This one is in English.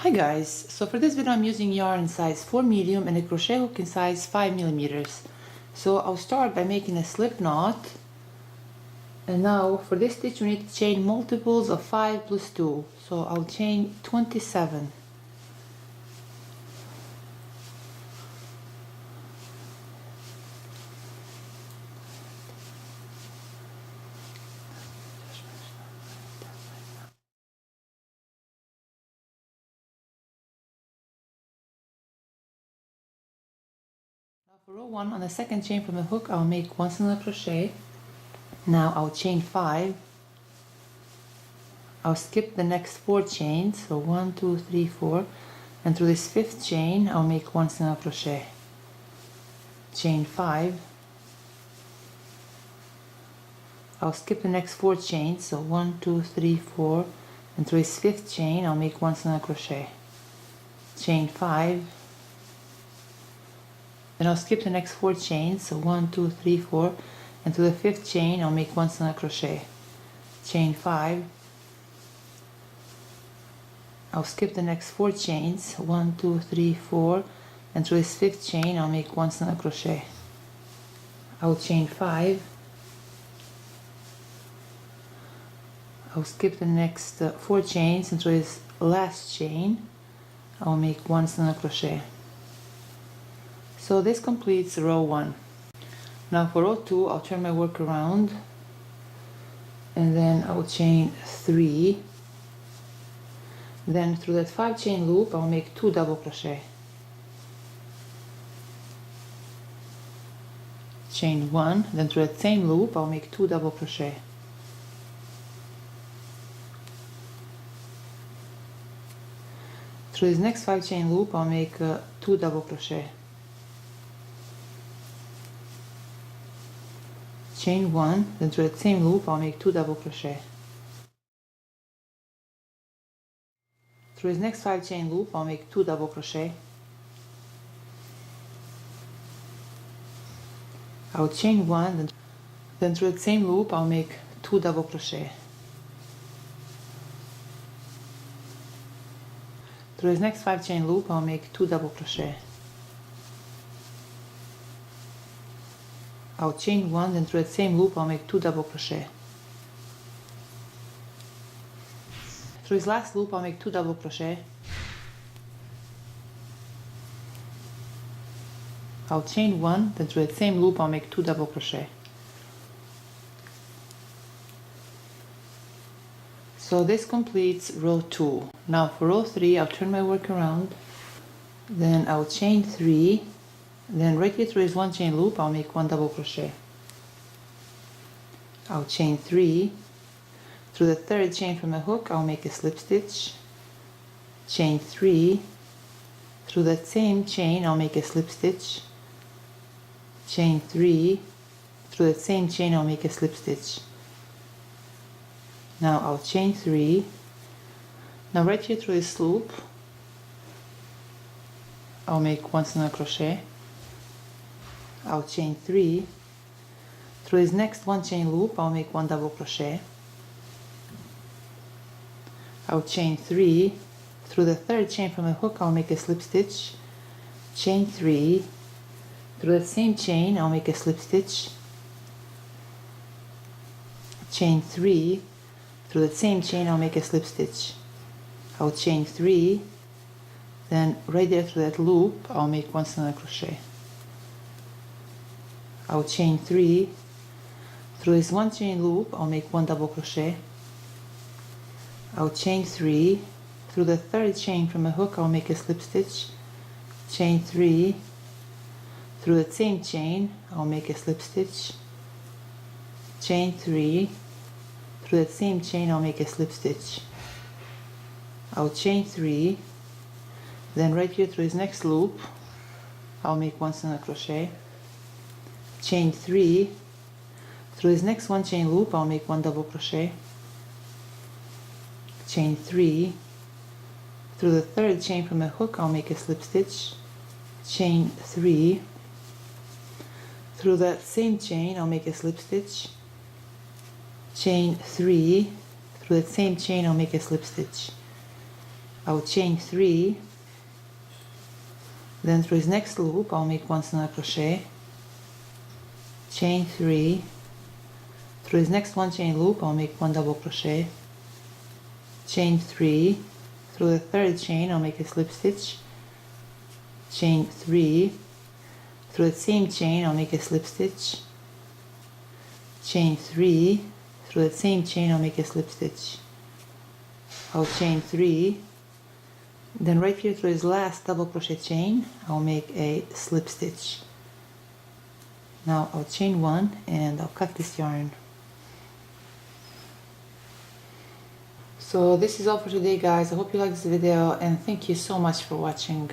Hi guys, so for this video I'm using yarn in size 4 medium and a crochet hook in size 5 millimeters. So I'll start by making a slip knot, and now for this stitch we need to chain multiples of 5 plus 2, so I'll chain 27. For row 1, on the second chain from the hook, I'll make 1 single crochet. Now I'll chain 5. I'll skip the next 4 chains, so 1, 2, 3, 4, and through this 5th chain I'll make 1 single crochet. Chain 5. I'll skip the next 4 chains, so 1, 2, 3, 4, and through this 5th chain I'll make 1 single crochet. Chain 5. Then I'll skip the next 4 chains, so 1, 2, 3, 4, and through the 5th chain I'll make 1 single crochet. Chain 5. I'll skip the next 4 chains, 1, 2, 3, 4, and through this 5th chain I'll make 1 single crochet. I'll chain 5. I'll skip the next 4 chains, and through this last chain I'll make 1 single crochet. So this completes row 1. Now for row 2, I'll turn my work around, and then I'll chain 3. Then through that 5 chain loop I'll make 2 double crochet. Chain 1, then through that same loop I'll make 2 double crochet. Through this next 5 chain loop I'll make 2 double crochet. Chain 1, then through that same loop I'll make 2 double crochet. Through this next 5 chain loop I'll make 2 double crochet. I'll chain 1, then through that same loop I'll make 2 double crochet. Through this next 5 chain loop I'll make 2 double crochet. I'll chain 1, then through that same loop I'll make 2 double crochet. Through this last loop I'll make 2 double crochet. I'll chain 1, then through that same loop I'll make 2 double crochet. So this completes row 2. Now for row 3 I'll turn my work around, then I'll chain 3, then right here through this 1 chain loop I'll make 1 double crochet. I'll chain 3. Through the 3rd chain from the hook I'll make a slip stitch. Chain 3. Through that same chain I'll make a slip stitch. Chain 3. Through that same chain I'll make a slip stitch. Now I'll chain 3. Now right here through this loop I'll make 1 single crochet. I'll chain 3. Through this next 1 chain loop I'll make 1 double crochet. I'll chain 3. Through the 3rd chain from the hook I'll make a slip stitch. Chain 3. Through that same chain I'll make a slip stitch. Chain 3. Through that same chain I'll make a slip stitch. I'll chain 3. Then right there through that loop I'll make 1 single crochet. I'll chain 3. Through this 1 chain loop I'll make 1 double crochet. I'll chain 3. Through the 3rd chain from the hook I'll make a slip stitch. Chain 3. Through that same chain I'll make a slip stitch. Chain 3. Through that same chain I'll make a slip stitch. I'll chain 3. Then right here through this next loop I'll make 1 single crochet. Chain 3. Through this next 1 chain loop I'll make 1 double crochet. Chain 3. Through the 3rd chain from the hook I'll make a slip stitch. Chain 3. Through that same chain I'll make a slip stitch. Chain 3. Through that same chain I'll make a slip stitch. I'll chain 3, then through his next loop I'll make 1 single crochet, chain 3, through his next 1 chain loop I'll make 1 double crochet, chain 3, through the 3rd chain I'll make a slip stitch, chain 3, through the same chain I'll make a slip stitch, chain 3, through the same chain I'll make a slip stitch, I'll chain 3, then right here through his last double crochet chain I'll make a slip stitch. Now I'll chain 1 and I'll cut this yarn. So this is all for today, guys. I hope you liked this video and thank you so much for watching.